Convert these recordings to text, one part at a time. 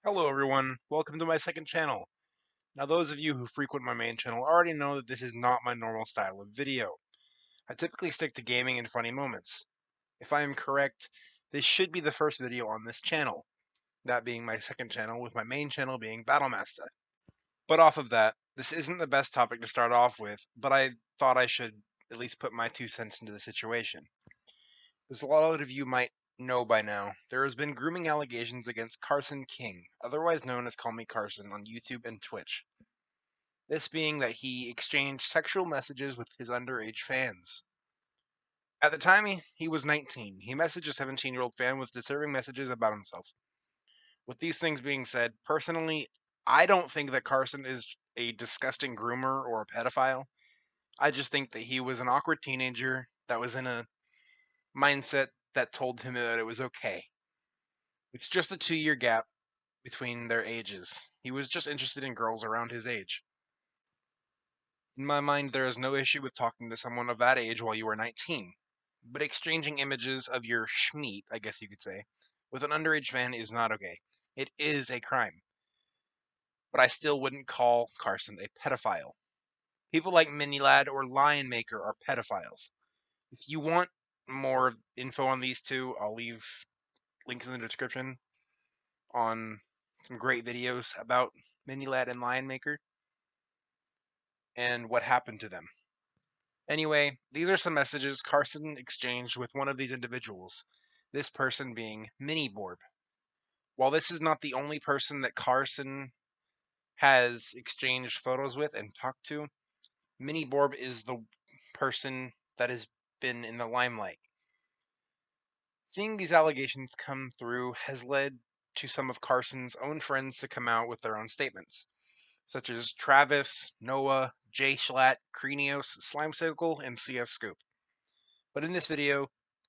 Hello everyone, welcome to my second channel. Now those of you who frequent my main channel already know that this is not my normal style of video. I typically stick to gaming and funny moments. If I am correct, this should be the first video on this channel, that being my second channel with my main channel being Battlemaster. But off of that, this isn't the best topic to start off with, but I thought I should at least put my 2 cents into the situation. As a lot of you might know by now, there has been grooming allegations against Carson King, otherwise known as CallMeCarson on YouTube and Twitch. This being that he exchanged sexual messages with his underage fans. At the time, he was 19. He messaged a 17-year-old fan with disturbing messages about himself. With these things being said, personally, I don't think that Carson is a disgusting groomer or a pedophile. I just think that he was an awkward teenager that was in a mindset that told him that it was okay. It's just a 2-year gap between their ages. He was just interested in girls around his age. In my mind, there is no issue with talking to someone of that age while you are 19. But exchanging images of your schmeat, I guess you could say, with an underage fan is not okay. It is a crime. But I still wouldn't call Carson a pedophile. People like Minilad or Lion Maker are pedophiles. If you want more info on these two, I'll leave links in the description on some great videos about Minilad and Lion Maker and what happened to them. Anyway, these are some messages Carson exchanged with one of these individuals, this person being Miniborb. While this is not the only person that Carson has exchanged photos with and talked to, Miniborb is the person that has been in the limelight. Seeing these allegations come through has led to some of Carson's own friends to come out with their own statements, such as Travis, Noah, Jay Schlatt, Krenios, Slimecicle, and CS Scoop. But in this video,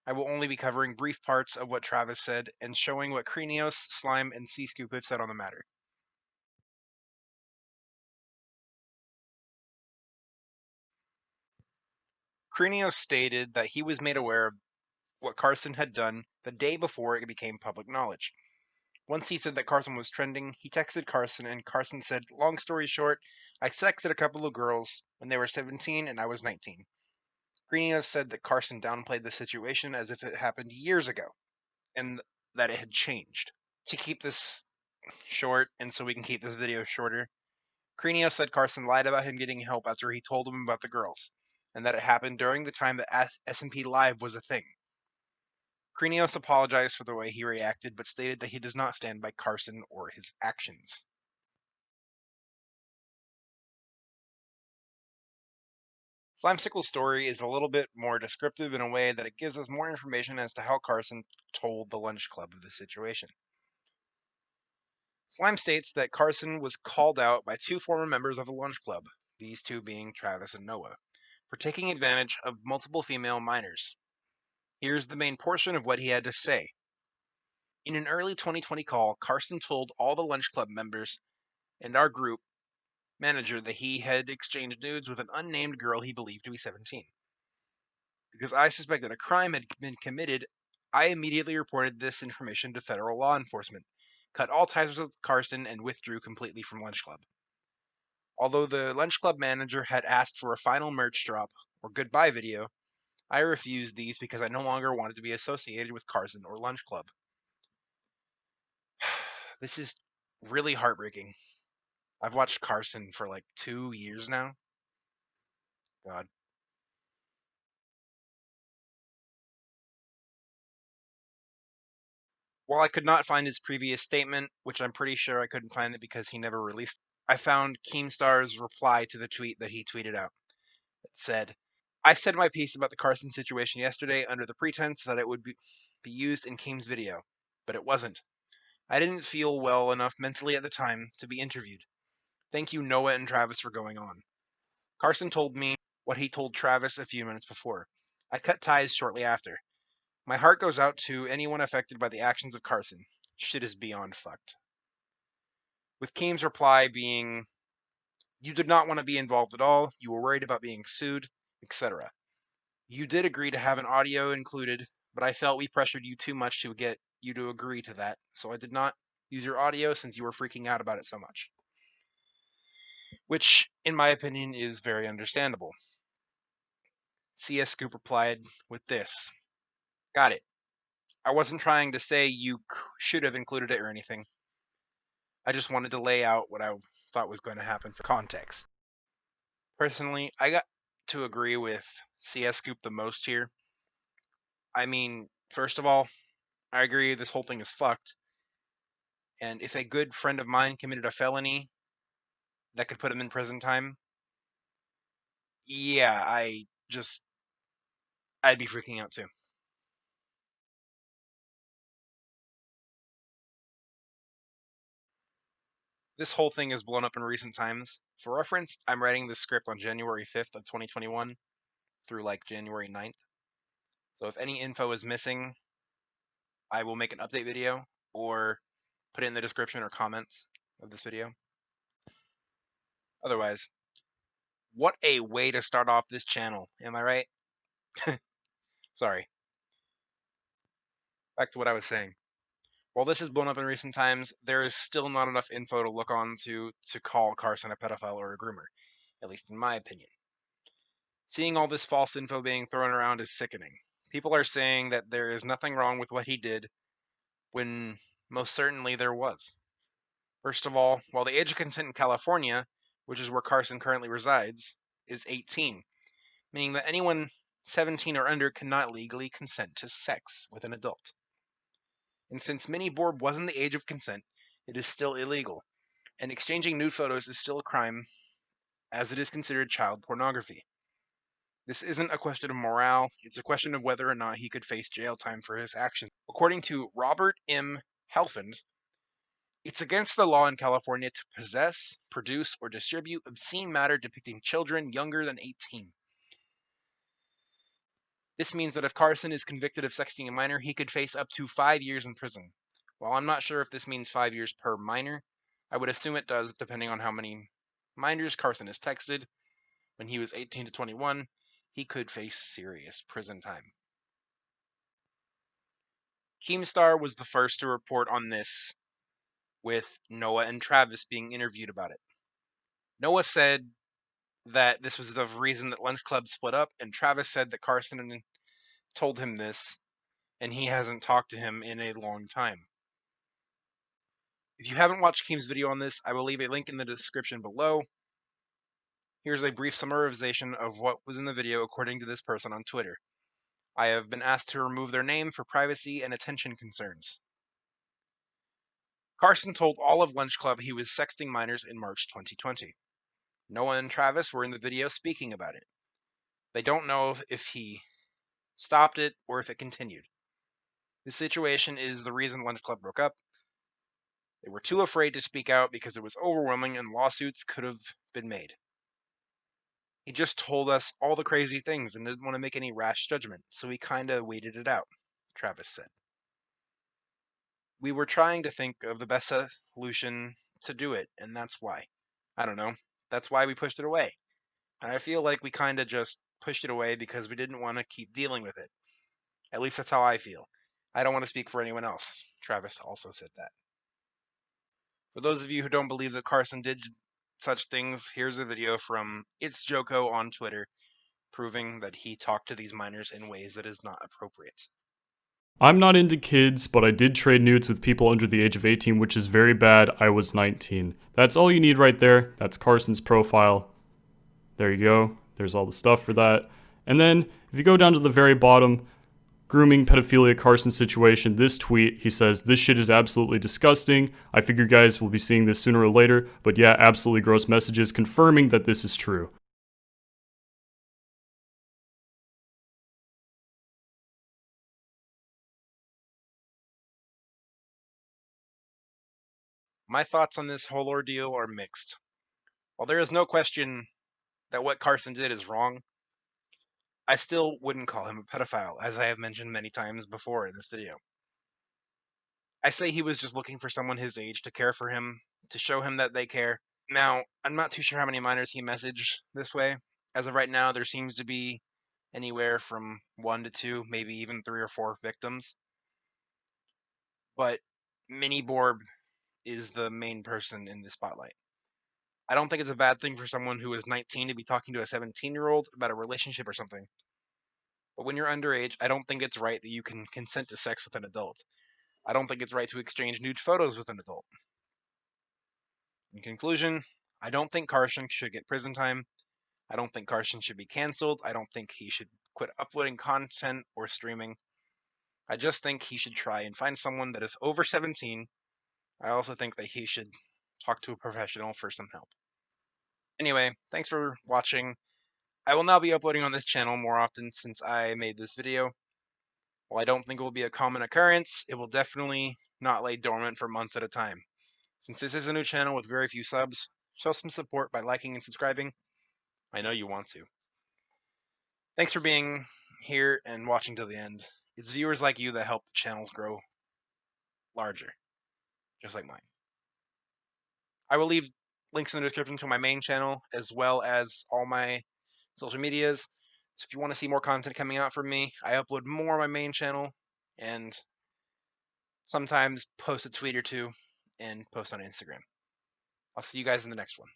I will only be covering brief parts of what Travis said and showing what Krenios, Slime, and C-Scoop have said on the matter. Krenios stated that he was made aware of what Carson had done the day before it became public knowledge. Once he said that Carson was trending, he texted Carson, and Carson said, "Long story short, I sexted a couple of girls when they were 17 and I was 19. Krenios said that Carson downplayed the situation as if it happened years ago, and that it had changed. To keep this short, and so we can keep this video shorter, Krenios said Carson lied about him getting help after he told him about the girls, and that it happened during the time that S&P Live was a thing. Krenios apologized for the way he reacted, but stated that he does not stand by Carson or his actions. Slimecicle's story is a little bit more descriptive in a way that it gives us more information as to how Carson told the lunch club of the situation. Slime states that Carson was called out by 2 former members of the lunch club, these 2 being Travis and Noah, for taking advantage of multiple female minors. Here's the main portion of what he had to say. In an early 2020 call, Carson told all the lunch club members and our group manager that he had exchanged nudes with an unnamed girl he believed to be 17. Because I suspected a crime had been committed, I immediately reported this information to federal law enforcement, cut all ties with Carson, and withdrew completely from Lunch Club. Although the Lunch Club manager had asked for a final merch drop or goodbye video, I refused these because I no longer wanted to be associated with Carson or Lunch Club. This is really heartbreaking. I've watched Carson for like 2 years now. God. While I could not find his previous statement, which I'm pretty sure I couldn't find it because he never released, I found Keemstar's reply to the tweet that he tweeted out. It said, "I said my piece about the Carson situation yesterday under the pretense that it would be used in Keem's video, but it wasn't. I didn't feel well enough mentally at the time to be interviewed. Thank you, Noah and Travis, for going on. Carson told me what he told Travis a few minutes before. I cut ties shortly after. My heart goes out to anyone affected by the actions of Carson. Shit is beyond fucked." With Keem's reply being, "You did not want to be involved at all, you were worried about being sued, etc. You did agree to have an audio included, but I felt we pressured you too much to get you to agree to that, so I did not use your audio since you were freaking out about it so much. Which, in my opinion, is very understandable. CS Scoop replied with this. Got it. I wasn't trying to say you should have included it or anything. I just wanted to lay out what I thought was going to happen for context. Personally, I got to agree with CS Scoop the most here. I mean, first of all, I agree this whole thing is fucked. And if a good friend of mine committed a felony that could put him in prison time, yeah, I'd be freaking out too. This whole thing has blown up in recent times. For reference, I'm writing this script on January 5th of 2021 through like January 9th. So if any info is missing, I will make an update video or put it in the description or comments of this video. Otherwise, what a way to start off this channel, am I right? Sorry. Back to what I was saying. While this has blown up in recent times, there is still not enough info to look on to call Carson a pedophile or a groomer, at least in my opinion. Seeing all this false info being thrown around is sickening. People are saying that there is nothing wrong with what he did, when most certainly there was. First of all, while the age of consent in California, which is where Carson currently resides, is 18, meaning that anyone 17 or under cannot legally consent to sex with an adult. And since mini board wasn't the age of consent, it is still illegal, and exchanging nude photos is still a crime, as it is considered child pornography. This isn't a question of morale, it's a question of whether or not he could face jail time for his actions. According to Robert M. Helfand, it's against the law in California to possess, produce, or distribute obscene matter depicting children younger than 18. This means that if Carson is convicted of sexting a minor, he could face up to 5 years in prison. While I'm not sure if this means 5 years per minor, I would assume it does, depending on how many minors Carson has texted. When he was 18 to 21, he could face serious prison time. Keemstar was the first to report on this, with Noah and Travis being interviewed about it. Noah said that this was the reason that Lunch Club split up, and Travis said that Carson told him this, and he hasn't talked to him in a long time. If you haven't watched Keem's video on this, I will leave a link in the description below. Here's a brief summarization of what was in the video according to this person on Twitter. I have been asked to remove their name for privacy and attention concerns. Carson told all of Lunch Club he was sexting minors in March 2020. Noah and Travis were in the video speaking about it. They don't know if he stopped it or if it continued. This situation is the reason Lunch Club broke up. They were too afraid to speak out because it was overwhelming and lawsuits could have been made. He just told us all the crazy things and didn't want to make any rash judgment, so we kinda waited it out, Travis said. We were trying to think of the best solution to do it, and that's why. I don't know. That's why we pushed it away. And I feel like we kinda just pushed it away because we didn't want to keep dealing with it. At least that's how I feel. I don't want to speak for anyone else. Travis also said that. For those of you who don't believe that Carson did such things, here's a video from It's Joko on Twitter proving that he talked to these minors in ways that is not appropriate. I'm not into kids, but I did trade nudes with people under the age of 18, which is very bad. I was 19. That's all you need right there. That's Carson's profile. There you go. There's all the stuff for that. And then, if you go down to the very bottom, grooming, pedophilia, Carson situation, this tweet, he says, "This shit is absolutely disgusting. I figure you guys will be seeing this sooner or later, but yeah, absolutely gross messages confirming that this is true." My thoughts on this whole ordeal are mixed. While there is no question that what Carson did is wrong, I still wouldn't call him a pedophile, as I have mentioned many times before in this video. I say he was just looking for someone his age to care for him, to show him that they care. Now, I'm not too sure how many minors he messaged this way. As of right now, there seems to be anywhere from 1 to 2, maybe even 3 or 4 victims. But Mini Borb is the main person in the spotlight. I don't think it's a bad thing for someone who is 19 to be talking to a 17-year-old about a relationship or something. But when you're underage, I don't think it's right that you can consent to sex with an adult. I don't think it's right to exchange nude photos with an adult. In conclusion, I don't think Carson should get prison time. I don't think Carson should be canceled. I don't think he should quit uploading content or streaming. I just think he should try and find someone that is over 17. I also think that he should talk to a professional for some help. Anyway, thanks for watching. I will now be uploading on this channel more often since I made this video. While I don't think it will be a common occurrence, it will definitely not lay dormant for months at a time. Since this is a new channel with very few subs, show some support by liking and subscribing. I know you want to. Thanks for being here and watching to the end. It's viewers like you that help the channels grow larger, just like mine. I will leave links in the description to my main channel as well as all my social medias. So if you want to see more content coming out from me, I upload more on my main channel and sometimes post a tweet or two and post on Instagram. I'll see you guys in the next one.